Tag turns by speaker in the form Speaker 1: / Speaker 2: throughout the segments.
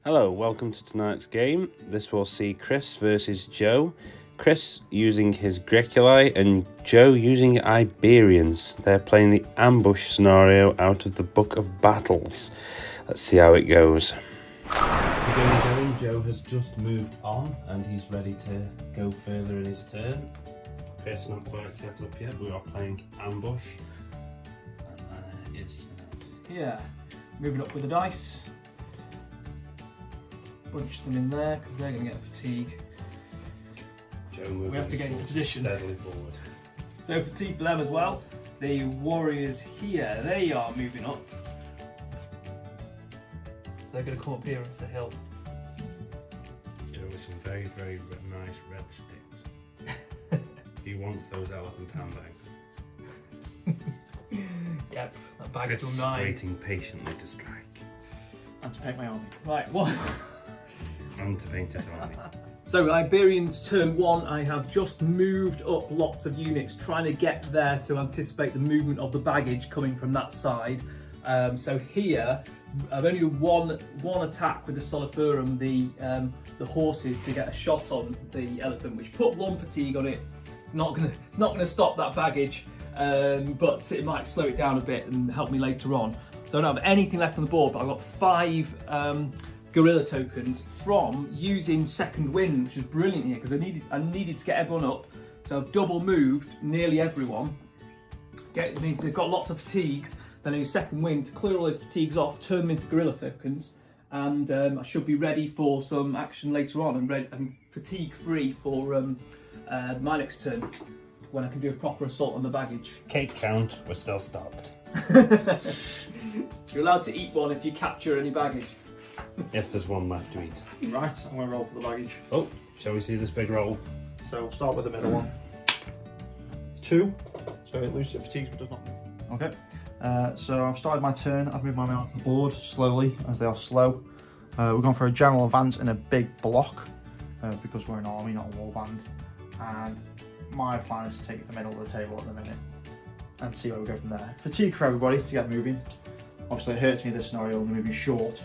Speaker 1: Hello, welcome to tonight's game. This will see Chris versus Joe. Chris using his Graeculi and Joe using Iberians. They're playing the ambush scenario out of the Book of Battles. Let's see how it goes. Going. Joe has just moved on and he's ready to go further in his turn. Chris not quite set up yet. We are playing ambush. And it's
Speaker 2: here, moving up with the dice. Bunch them in there because they're going to get fatigue.
Speaker 1: Joe
Speaker 2: we have to get into position.
Speaker 1: Steadily forward.
Speaker 2: So fatigue for them as well. The warriors here, they are moving up. So they're going to come up here into the hill.
Speaker 1: Joe with some very, very nice red sticks. He wants those elephant handbags.
Speaker 2: Yep, that bag
Speaker 1: Chris
Speaker 2: till 9.
Speaker 1: waiting patiently to strike.
Speaker 3: And to paint my army.
Speaker 2: Right, what?
Speaker 1: And to paint his army.
Speaker 2: So Iberians turn 1, I have just moved up lots of units trying to get there to anticipate the movement of the baggage coming from that side. So here I've only done one attack with the Soliferum, the horses, to get a shot on the elephant, which put 1 fatigue on it. It's not gonna stop that baggage, but it might slow it down a bit and help me later on. So I don't have anything left on the board, but I've got 5 guerrilla tokens from using second wind, which is brilliant here because I needed to get everyone up. So I've double moved nearly everyone. It means they've got lots of fatigues. Then I use second wind to clear all those fatigues off, turn them into guerrilla tokens, and I should be ready for some action later on and fatigue free for my next turn when I can do a proper assault on the baggage.
Speaker 1: Cake count, we're still stopped.
Speaker 2: You're allowed to eat one if you capture any baggage.
Speaker 1: If there's one left to eat.
Speaker 3: Right, I'm going to roll for the baggage.
Speaker 1: Oh, shall we see this big roll?
Speaker 3: So we'll start with the middle one. 2, so it loses its fatigues but does not move. Okay, so I've started my turn. I've moved my men onto the board slowly, as they are slow. We're going for a general advance in a big block, because we're an army, not a warband. And my plan is to take the middle of the table at the minute and see where we go from there. Fatigue for everybody to get moving. Obviously it hurts me this scenario when they're moving short,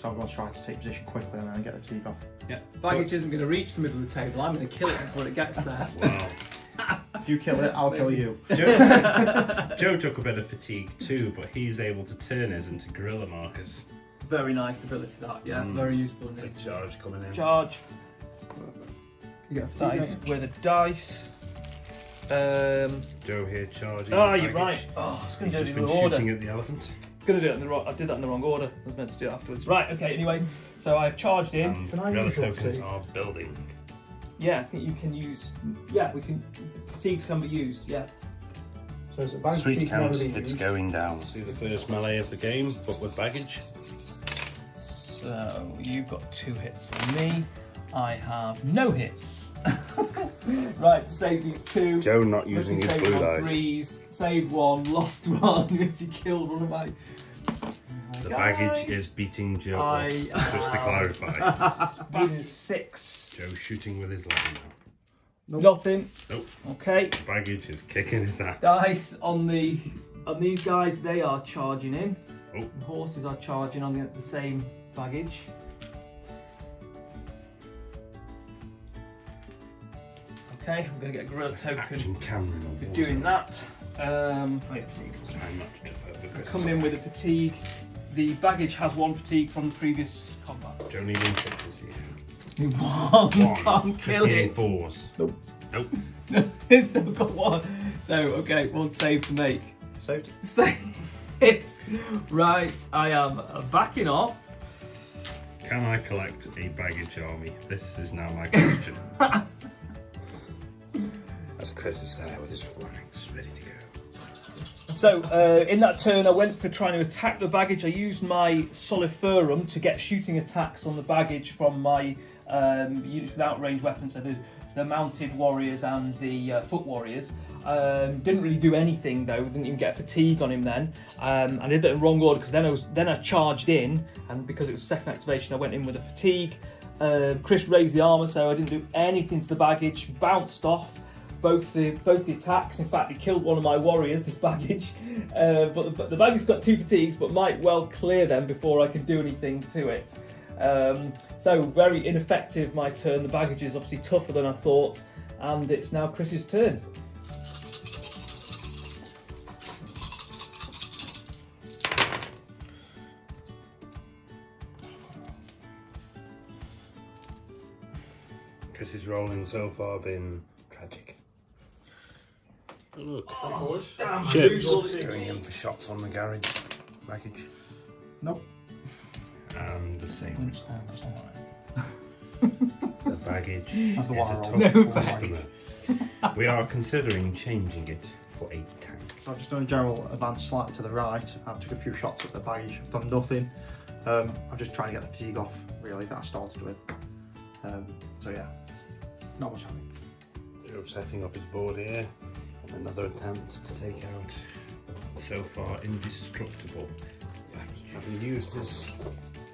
Speaker 3: so I'm going to try to take position quickly and then get the fatigue off.
Speaker 2: Yeah, baggage isn't going to reach the middle of the table. I'm going to kill it before it gets there.
Speaker 1: Wow.
Speaker 3: If you kill it, I'll kill you.
Speaker 1: Joe took a bit of fatigue too, but he's able to turn his into guerrilla markers.
Speaker 2: Very nice ability that, yeah, very useful.
Speaker 1: Big charge coming in.
Speaker 2: Charge.
Speaker 3: You get a fatigue
Speaker 2: Dice
Speaker 3: damage.
Speaker 2: with a dice.
Speaker 1: Joe here charging.
Speaker 2: Oh, you're right. Oh, I was going to do
Speaker 1: He's
Speaker 2: it
Speaker 1: just
Speaker 2: in
Speaker 1: been
Speaker 2: the order.
Speaker 1: shooting at the elephant.
Speaker 2: Going to do it in the wrong. I did that in the wrong order. I was meant to do it afterwards. Right. Okay. Anyway, so I've charged in.
Speaker 1: And
Speaker 3: Can I
Speaker 1: guerrilla
Speaker 3: use your
Speaker 1: tokens
Speaker 3: fatigue?
Speaker 1: are building.
Speaker 2: Yeah, I think you can use. Yeah, we can. Fatigues can be used. Yeah.
Speaker 3: So it's a baggage
Speaker 1: Sweet
Speaker 3: fatigue
Speaker 1: count,
Speaker 3: never be
Speaker 1: it's
Speaker 3: used.
Speaker 1: going down. See the first melee of the game, but with baggage.
Speaker 2: So you've got 2 hits on me. I have no hits. Right, to save these 2.
Speaker 1: Joe not using his blue dice.
Speaker 2: 3s, saved 1, lost 1. He killed one of my.
Speaker 1: The
Speaker 2: guys.
Speaker 1: baggage is beating Joe up, just to clarify.
Speaker 2: Beating 6.
Speaker 1: Joe shooting with his leg now.
Speaker 2: Nothing.
Speaker 1: Nope.
Speaker 2: Okay.
Speaker 1: Baggage is kicking his ass.
Speaker 2: Dice on these guys, they are charging in.
Speaker 1: Oh.
Speaker 2: The horses are charging on the same baggage. Okay, I'm going to get a guerrilla token
Speaker 1: Action camera on
Speaker 2: for
Speaker 1: water.
Speaker 2: doing that.
Speaker 3: I get fatigue.
Speaker 1: Try not to trip over Chris.
Speaker 2: Coming in with a fatigue. The baggage has 1 fatigue from the previous combat.
Speaker 1: Joe needing 6s here.
Speaker 2: 1. Can't kill
Speaker 1: Just
Speaker 2: it.
Speaker 1: 4s.
Speaker 3: Nope.
Speaker 1: Nope.
Speaker 2: It's still got 1. So, okay, 1 save to make.
Speaker 3: Saved.
Speaker 2: Save it. Right, I am backing off.
Speaker 1: Can I collect a baggage army? This is now my question. As Chris is there with his flanks ready to go.
Speaker 2: So, in that turn, I went for trying to attack the baggage. I used my Soliferum to get shooting attacks on the baggage from my units without ranged weapons, so the mounted warriors and the foot warriors. Didn't really do anything though. Didn't even get fatigue on him then. I did that in the wrong order because then I charged in, and because it was second activation, I went in with a fatigue. Chris raised the armor, so I didn't do anything to the baggage. Bounced off both the attacks. In fact, it killed one of my warriors, this baggage. But the baggage's got 2 fatigues, but might well clear them before I can do anything to it. So very ineffective my turn. The baggage is obviously tougher than I thought, and it's now Chris's turn.
Speaker 1: Chris's rolling so far been tragic. Oh, look.
Speaker 2: Damn,
Speaker 1: Chips going in for shots on the garage baggage.
Speaker 3: Nope.
Speaker 1: And the same. The baggage
Speaker 3: That's the
Speaker 1: is
Speaker 3: one I
Speaker 1: a
Speaker 3: rolled.
Speaker 1: tough
Speaker 2: No
Speaker 1: customer. We are considering changing it for a tank.
Speaker 3: So I've just done a general advance slightly to the right. I've took a few shots at the baggage. I've done nothing. I'm just trying to get the fatigue off, really, that I started with. So yeah, not much happening.
Speaker 1: Joe setting up his board here. Another attempt to take out so far indestructible. Having used his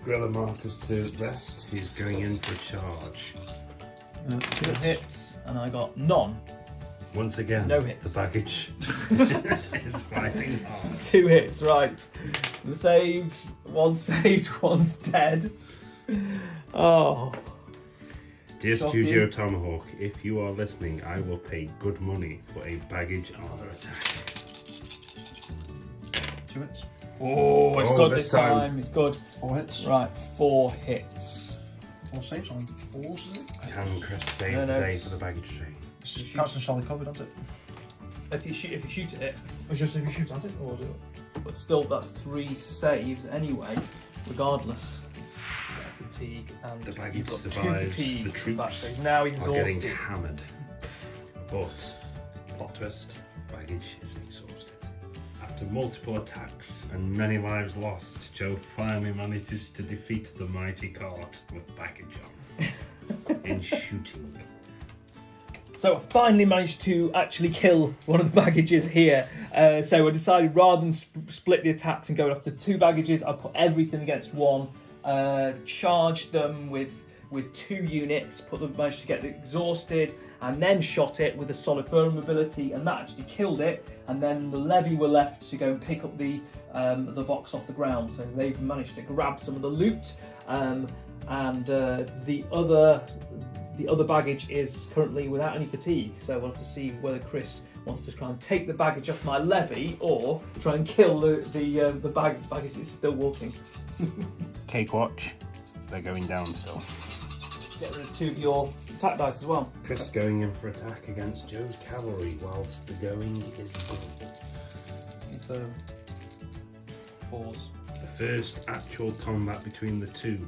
Speaker 1: gorilla markers to rest, he's going in for a charge.
Speaker 2: 2 hits, and I got none.
Speaker 1: Once again,
Speaker 2: No hits.
Speaker 1: the baggage is fighting hard.
Speaker 2: 2 hits, right. The saves, one's saved, one's dead. Oh.
Speaker 1: Dear
Speaker 2: Shocking.
Speaker 1: Studio Tomahawk, if you are listening, I will pay good money for a baggage armor attack.
Speaker 3: 2 hits.
Speaker 2: Oh, it's
Speaker 1: Oh,
Speaker 2: good
Speaker 1: this
Speaker 2: this
Speaker 1: time.
Speaker 2: time. It's good.
Speaker 3: 4 hits.
Speaker 2: Right, 4 hits.
Speaker 3: 4 saves on 4s, is it?
Speaker 1: Can Chris save
Speaker 2: No,
Speaker 1: today
Speaker 2: it's-
Speaker 1: for the baggage train?
Speaker 3: Counts as solid covered, doesn't it?
Speaker 2: If you shoot at it,
Speaker 3: It's just if you shoot at it, or is it?
Speaker 2: but still that's 3 saves anyway, regardless. It's fatigue and
Speaker 1: The baggage
Speaker 2: you've got 2
Speaker 1: survives,
Speaker 2: fatigue.
Speaker 1: the troops
Speaker 2: Back, so he's now
Speaker 1: Are getting
Speaker 2: exhausted.
Speaker 1: hammered. But, plot twist, baggage is exhausted. After multiple attacks and many lives lost, Joe finally manages to defeat the mighty cart with baggage on. In shooting.
Speaker 2: So I finally managed to actually kill one of the baggages here. So I decided rather than split the attacks and go after 2 baggages, I put everything against one, charged them with 2 units, managed to get it exhausted, and then shot it with a solid firm ability, and that actually killed it. And then the levy were left to go and pick up the box off the ground. So they've managed to grab some of the loot, and the other baggage is currently without any fatigue. So we'll have to see whether Chris wants to try and take the baggage off my levy or try and kill the baggage that's still walking.
Speaker 1: Take watch. They're going down still.
Speaker 2: Get rid of 2 of your attack dice as well.
Speaker 1: Chris going in for attack against Joe's cavalry whilst the going is good.
Speaker 2: 4s.
Speaker 1: The first actual combat between the two.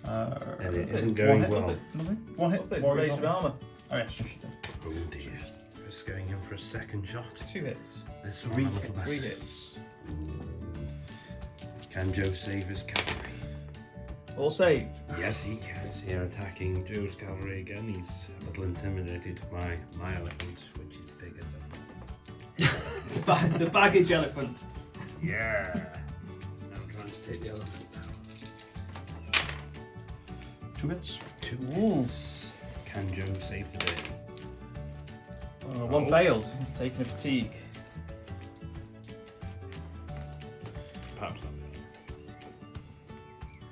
Speaker 1: And it isn't going
Speaker 3: hit,
Speaker 1: well.
Speaker 3: Nothing. 1 hit.
Speaker 2: Nothing.
Speaker 3: Warriors
Speaker 2: Raise of
Speaker 3: on.
Speaker 2: armour.
Speaker 3: Oh yes, yes, she did.
Speaker 1: Oh dear. Chris going in for a second shot.
Speaker 2: 2 hits.
Speaker 1: This one
Speaker 2: 3
Speaker 1: a little better.
Speaker 2: hits.
Speaker 1: Can Joe save his cavalry?
Speaker 2: All saved.
Speaker 1: Yes, he can. He's here attacking Joe's cavalry again. He's a little intimidated by my elephant, which is bigger than
Speaker 2: The baggage elephant.
Speaker 1: Yeah. Now I'm trying to take the elephant down.
Speaker 3: 2 hits.
Speaker 1: 2 hits. Can Joe save the day?
Speaker 2: 1 failed. He's taking a fatigue.
Speaker 1: Perhaps not.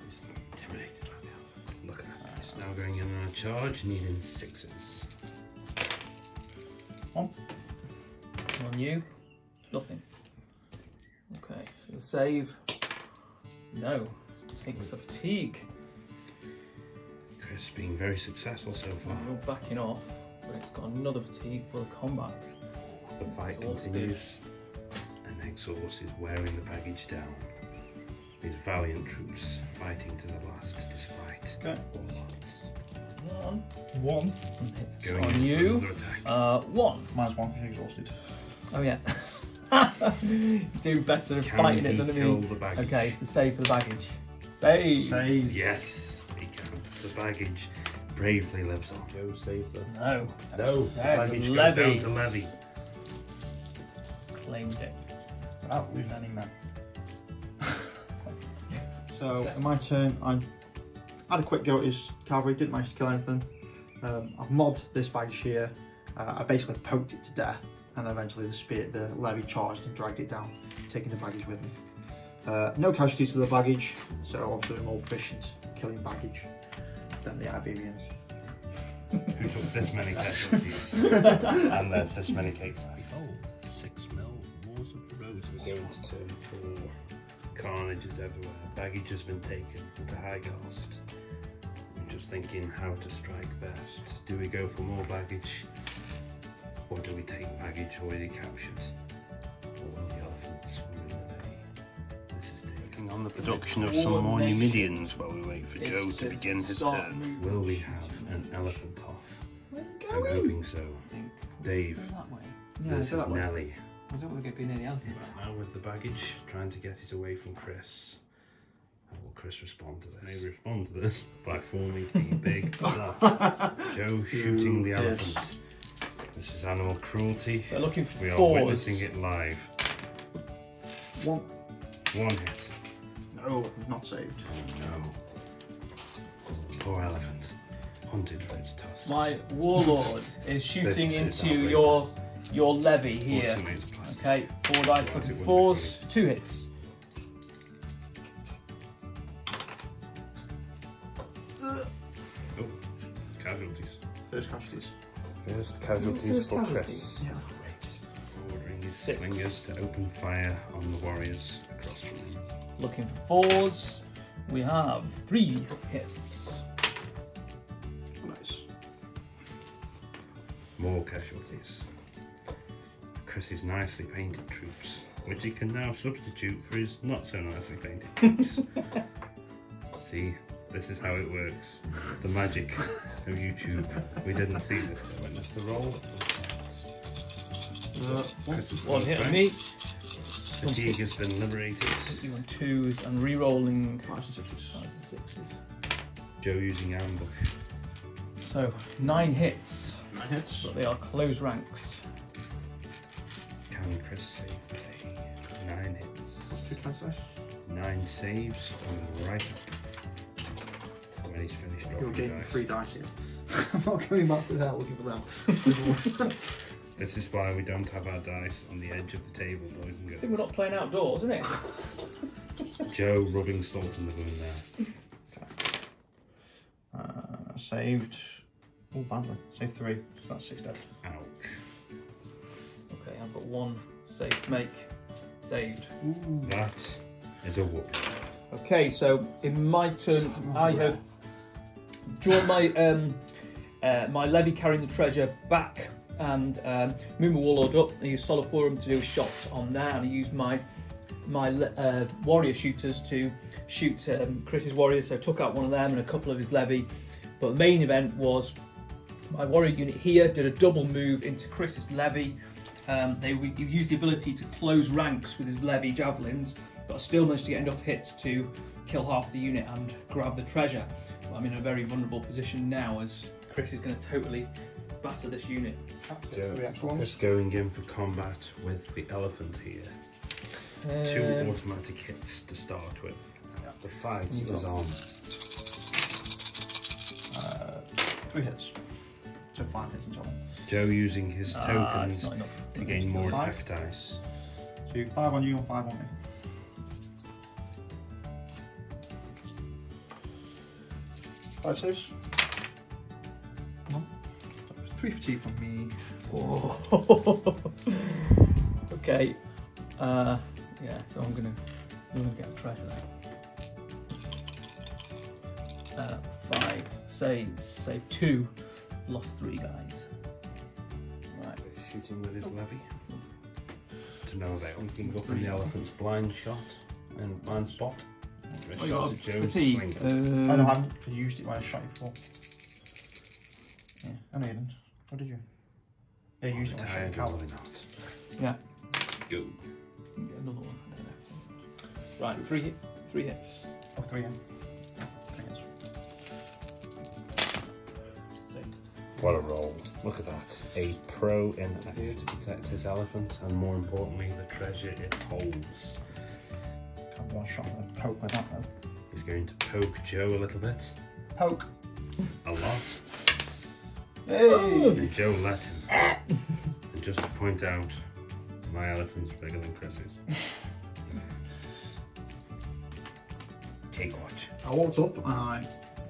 Speaker 1: He's intimidated by the elephant. Look at that. He's now going in on a charge, needing 6s.
Speaker 3: 1.
Speaker 2: On you. Nothing. Okay. So the save. No. Takes a fatigue.
Speaker 1: Chris being very successful so far.
Speaker 2: You're backing off, but it's got another fatigue for the combat.
Speaker 1: The fight
Speaker 2: Exhausted.
Speaker 1: continues, and exhaust is wearing the baggage down. His valiant troops fighting to the last despite
Speaker 3: Okay.
Speaker 1: all odds.
Speaker 3: 1.
Speaker 2: Hits
Speaker 1: Going in
Speaker 2: on
Speaker 1: for
Speaker 2: you.
Speaker 1: another attack.
Speaker 2: 1.
Speaker 3: Minus 1 because you're exhausted.
Speaker 2: Oh yeah. You do better at
Speaker 1: Can
Speaker 2: fighting
Speaker 1: he
Speaker 2: it than
Speaker 1: kill
Speaker 2: me.
Speaker 1: the baggage?
Speaker 2: Okay, the save for the baggage. Save.
Speaker 3: Save.
Speaker 1: Yes, he can. The baggage bravely lives on. Joe save them.
Speaker 2: No.
Speaker 1: No, the
Speaker 2: Yeah,
Speaker 1: baggage goes
Speaker 2: levy.
Speaker 1: down to levy.
Speaker 2: Claimed it.
Speaker 3: Without losing any men. So, in my turn, I had a quick go at his cavalry, didn't manage to kill anything. I've mobbed this baggage here. I basically poked it to death, and then eventually the levy charged and dragged it down, taking the baggage with me. No casualties to the baggage, so obviously more proficient killing baggage than the Iberians.
Speaker 1: Who took this many casualties? And there's this many cakes. Behold, 6 mil, Wars of the Roses. We're going to turn 4. Carnage is everywhere. Baggage has been taken at a high cost. I'm just thinking how to strike best. Do we go for more baggage? Or do we take baggage already captured? Or will the elephants win the day? This is taking on the production of some more Numidians while we wait for Joe to begin his turn. Will we have an elephant off? I'm hoping so. Dave, this is Nelly.
Speaker 2: I don't want to go be near the elephant.
Speaker 1: Now with the baggage, trying to get it away from Chris. How will Chris respond to this? May respond to this by forming a big block. Joe shooting the elephant. This is animal cruelty.
Speaker 2: They're looking for
Speaker 1: We are
Speaker 2: 4s.
Speaker 1: witnessing it live.
Speaker 3: 1.
Speaker 1: 1 hit.
Speaker 3: No, not saved.
Speaker 1: Oh no. Poor elephant. Hunted for its tusks.
Speaker 2: My warlord is shooting
Speaker 1: This is
Speaker 2: into your levy here.
Speaker 1: Ultimate plastic.
Speaker 2: Okay, 4 dice looking for 4s, 2 hits.
Speaker 1: Oh, casualties.
Speaker 3: First casualties.
Speaker 1: First casualties for Chris.
Speaker 3: Yeah.
Speaker 1: Ordering his
Speaker 2: 6.
Speaker 1: slingers to open fire on the warriors across from him.
Speaker 2: Looking for 4s. We have 3 hits.
Speaker 3: Nice.
Speaker 1: More casualties. Chris's nicely painted troops, which he can now substitute for his not so nicely painted troops. See, this is how it works. The magic of YouTube. We didn't see this when it's the roll. Chris's
Speaker 2: 1 hit on
Speaker 1: strength.
Speaker 2: me.
Speaker 1: Fatigue has been liberated.
Speaker 2: You on 2s and re-rolling
Speaker 3: 5s and 6s.
Speaker 2: 5s and 6s.
Speaker 1: Joe using ambush.
Speaker 2: So 9 hits,
Speaker 3: 9 hits.
Speaker 2: but they are close ranks.
Speaker 1: Can Chris save the day? 9 hits.
Speaker 3: 2 defense dice.
Speaker 1: 9 saves coming right up. When he's finished
Speaker 3: You're
Speaker 1: dropping
Speaker 3: getting
Speaker 1: dice.
Speaker 3: 3 dice here. I'm not going back to hell looking for them.
Speaker 1: This is why we don't have our dice on the edge of the table, boys and
Speaker 2: I think
Speaker 1: girls.
Speaker 2: we're not playing outdoors, isn't it?
Speaker 1: Joe rubbing salt in the wound there.
Speaker 3: Saved. Oh, badly. Saved 3. So that's 6 dead.
Speaker 1: Ouch.
Speaker 2: Okay, I've got 1 save to make. Saved.
Speaker 1: That is a whoop.
Speaker 2: Okay, so in my turn, I have drawn my my levy carrying the treasure back and move my warlord up. I use Solid Forum to do a shot on there, and I use my warrior shooters to shoot Chris's warriors. So I took out one of them and a couple of his levy. But the main event was my warrior unit here did a double move into Chris's levy. They used the ability to close ranks with his levy javelins, but I still managed to get enough hits to kill half the unit and grab the treasure. But I'm in a very vulnerable position now as Chris is going to totally batter this unit.
Speaker 1: Joe,
Speaker 3: 3 extra ones.
Speaker 1: Chris going in for combat with the elephant here. 2 automatic hits to start with. The fight is on.
Speaker 3: 3 hits. So 5 hits in total.
Speaker 1: Joe using his
Speaker 2: It's
Speaker 1: tokens
Speaker 2: not enough.
Speaker 1: to gain more
Speaker 3: 5.
Speaker 1: attack dice.
Speaker 3: So you 5 on you and 5 on me. Five saves. 1. 3 fatigue from me.
Speaker 2: Oh. Okay. Yeah, so I'm gonna get a treasure there. 5 saves. Save 2. Lost 3 guys. Right.
Speaker 1: Shooting with his levy. To no avail. We can go from the elephant's blind shot and blind spot.
Speaker 3: Oh,
Speaker 1: A
Speaker 3: you
Speaker 1: shot
Speaker 3: got
Speaker 1: at Joe's
Speaker 3: fatigue.
Speaker 1: slinger.
Speaker 3: I know I haven't used it when I shot you before. Yeah, I know you didn't. What did you? Yeah, you used it when I shot
Speaker 1: Tired
Speaker 3: you
Speaker 1: or
Speaker 3: cow.
Speaker 1: not?
Speaker 2: Yeah.
Speaker 1: Go.
Speaker 2: Get another one. I don't know. Right. 3 hits.
Speaker 3: Oh, 3 yeah. 3 hits.
Speaker 2: Save.
Speaker 1: What a roll. Look at that. A pro in here to protect his elephant and more importantly the treasure it holds.
Speaker 3: Can't one shot and a poke with that though.
Speaker 1: He's going to poke Joe a little bit.
Speaker 3: Poke.
Speaker 1: A lot.
Speaker 3: Hey!
Speaker 1: And Joe let him. And just to point out, my elephant's bigger than Chris's. Take watch.
Speaker 3: I walked up and I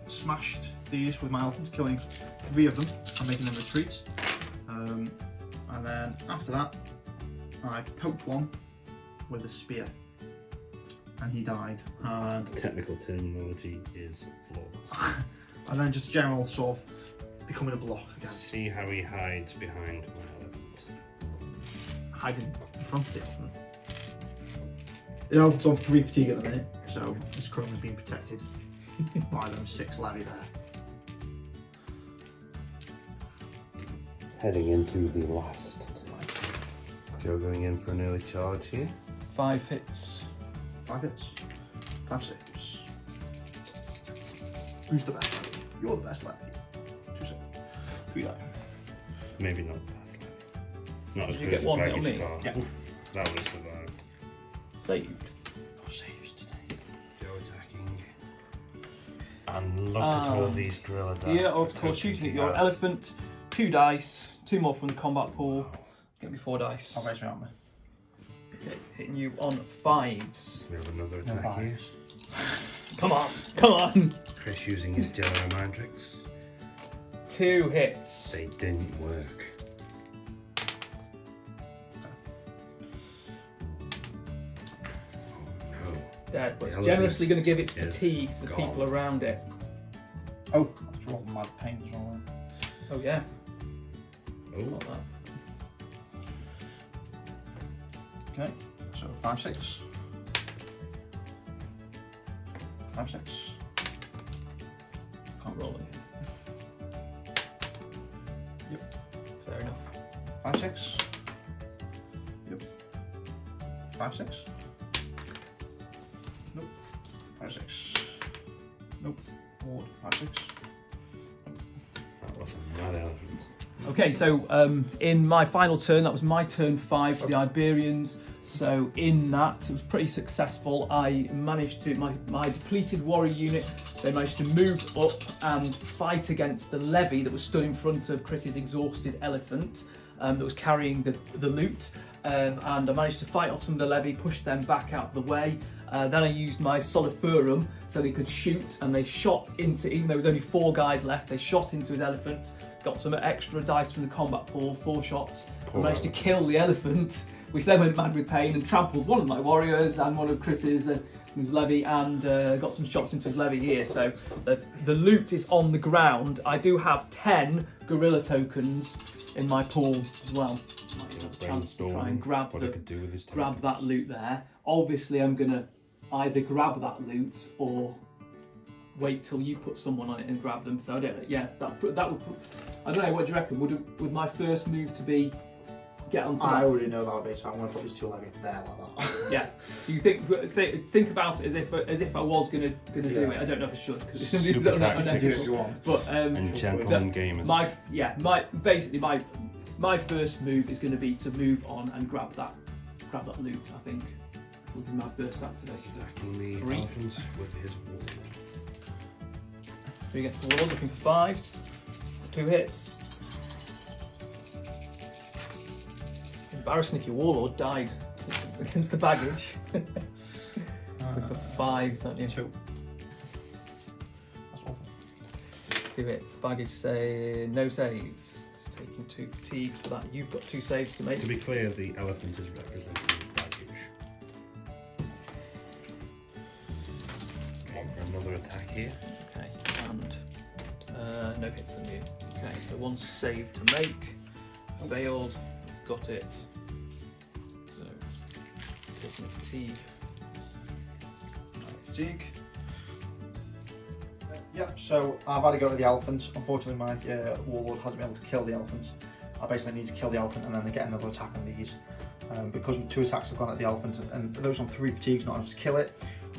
Speaker 3: smashed these with my elephant, killing 3 of them and making them retreat. And then after that, I poked one with a spear, and he died. And
Speaker 1: Technical terminology is flawless.
Speaker 3: and then just a general sort of becoming a block again.
Speaker 1: See how he hides behind my elephant.
Speaker 3: Hiding in front of the elephant. The elephant's on 3 fatigue at the minute, so it's currently being protected by them 6 levy there.
Speaker 1: Heading into the last attack. Joe going in for an early charge here.
Speaker 2: 5 hits.
Speaker 3: 5 hits, 5 saves. Who's the best levy? You're the best levy. 2 saves. 3 die.
Speaker 1: Maybe not the best levy. Not as
Speaker 2: You
Speaker 1: good
Speaker 2: get
Speaker 1: as a
Speaker 2: one
Speaker 1: baggage
Speaker 2: on me.
Speaker 1: car.
Speaker 3: Yeah.
Speaker 1: Oof, that would have survived.
Speaker 2: Saved.
Speaker 3: No saves today.
Speaker 1: Joe attacking. And look at all these gorilla dice.
Speaker 2: Here, of course, shooting at your elephant. 2 dice, 2 more from the combat pool. Get me 4 dice.
Speaker 3: I'll raise my armor.
Speaker 2: Okay, hitting you on 5s.
Speaker 1: We have another
Speaker 3: No
Speaker 1: attack here.
Speaker 3: vibes.
Speaker 2: Come on, come on.
Speaker 1: Chris using his General Mind Tricks.
Speaker 2: 2 hits.
Speaker 1: They didn't work. Oh no.
Speaker 2: Dead, but it's
Speaker 1: The
Speaker 2: generously going to give its
Speaker 1: is
Speaker 2: fatigue to the
Speaker 1: gone.
Speaker 2: people around it.
Speaker 3: Oh, I rolled mad pain as well.
Speaker 2: Oh yeah,
Speaker 1: Oh,
Speaker 2: not that.
Speaker 3: Okay, so 5, 6. 5, 6. Can't
Speaker 2: Roll it.
Speaker 3: Yep.
Speaker 2: Fair enough.
Speaker 3: 5, 6. Yep. 5, 6. Nope. 5, 6. Nope. Ward. 5, 6.
Speaker 1: that was a mad elephant.
Speaker 2: Okay, so in my final turn, that was my turn 5 for the Iberians. So in that, it was pretty successful. I managed to, my depleted warrior unit, they managed to move up and fight against the levy that was stood in front of Chris's exhausted elephant that was carrying the loot. And I managed to fight off some of the levy, push them back out of the way. Then I used my soliferum so they could shoot, and they shot into, even though there was only 4 guys left, they shot into his elephant, got some extra dice from the combat pool, 4 shots, and managed to kill the elephant, which then went mad with pain and trampled one of my warriors and one of Chris's his levy, and got some shots into his levy here. So the loot is on the ground. I do have 10 gorilla tokens in my pool as well. Might have a chance to try and grab
Speaker 1: what he could do with his
Speaker 2: grab
Speaker 1: tokens.
Speaker 2: that loot there. Obviously, I'm gonna either grab that loot or wait till you put someone on it and grab them. So I don't know. Yeah, that would. I don't know. What do you reckon? Would my first move to be get onto
Speaker 3: I
Speaker 2: that?
Speaker 3: already know that would be, so I'm going to put these 2 levy there like that.
Speaker 2: Yeah. Do you think about it as if I was gonna do it? I don't know if I should because it's gonna be
Speaker 1: Super
Speaker 2: unethical.
Speaker 3: Do it if you want.
Speaker 2: But
Speaker 1: And gentlemen gamers.
Speaker 2: my first move is going to be to move on and grab that loot. I think would be my first act today.
Speaker 1: Attacking the
Speaker 2: 3.
Speaker 1: elephants with his ward.
Speaker 2: 3 against the wall, looking for 5s. 2 hits. Embarrassing if your warlord died against the baggage. Look for 5s, don't you?
Speaker 3: 2. That's awful.
Speaker 2: 2 hits. The baggage say no saves. Just taking 2 fatigues for that. You've got 2 saves to make.
Speaker 1: To be clear, the elephant is representing the baggage. Going for another attack here.
Speaker 2: Okay, and no hits on you. Okay, so 1 save to make. Failed. It's got it. So taking fatigue.
Speaker 3: Fatigue. Yep, so I've had to go to the elephant. Unfortunately, my warlord hasn't been able to kill the elephant. I basically need to kill the elephant and then get another attack on these. Because 2 attacks have gone at the elephant, and those on 3 fatigues, not enough to kill it.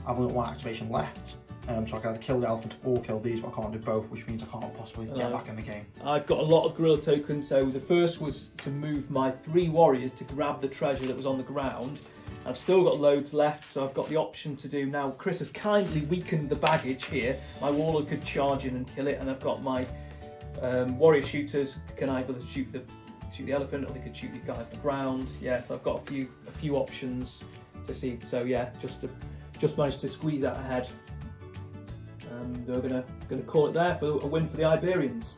Speaker 3: I've only 1 activation left. So I can either kill the elephant or kill these, but I can't do both, which means I can't possibly get back in the game.
Speaker 2: I've got a lot of gorilla tokens, so the first was to move my 3 warriors to grab the treasure that was on the ground. I've still got loads left, so I've got the option to do now. Chris has kindly weakened the baggage here. My warlord could charge in and kill it, and I've got my warrior shooters can either shoot the elephant or they could shoot these guys on the ground. Yeah, so I've got a few options to see. So yeah, just managed to squeeze out ahead and we're gonna call it there for a win for the Iberians.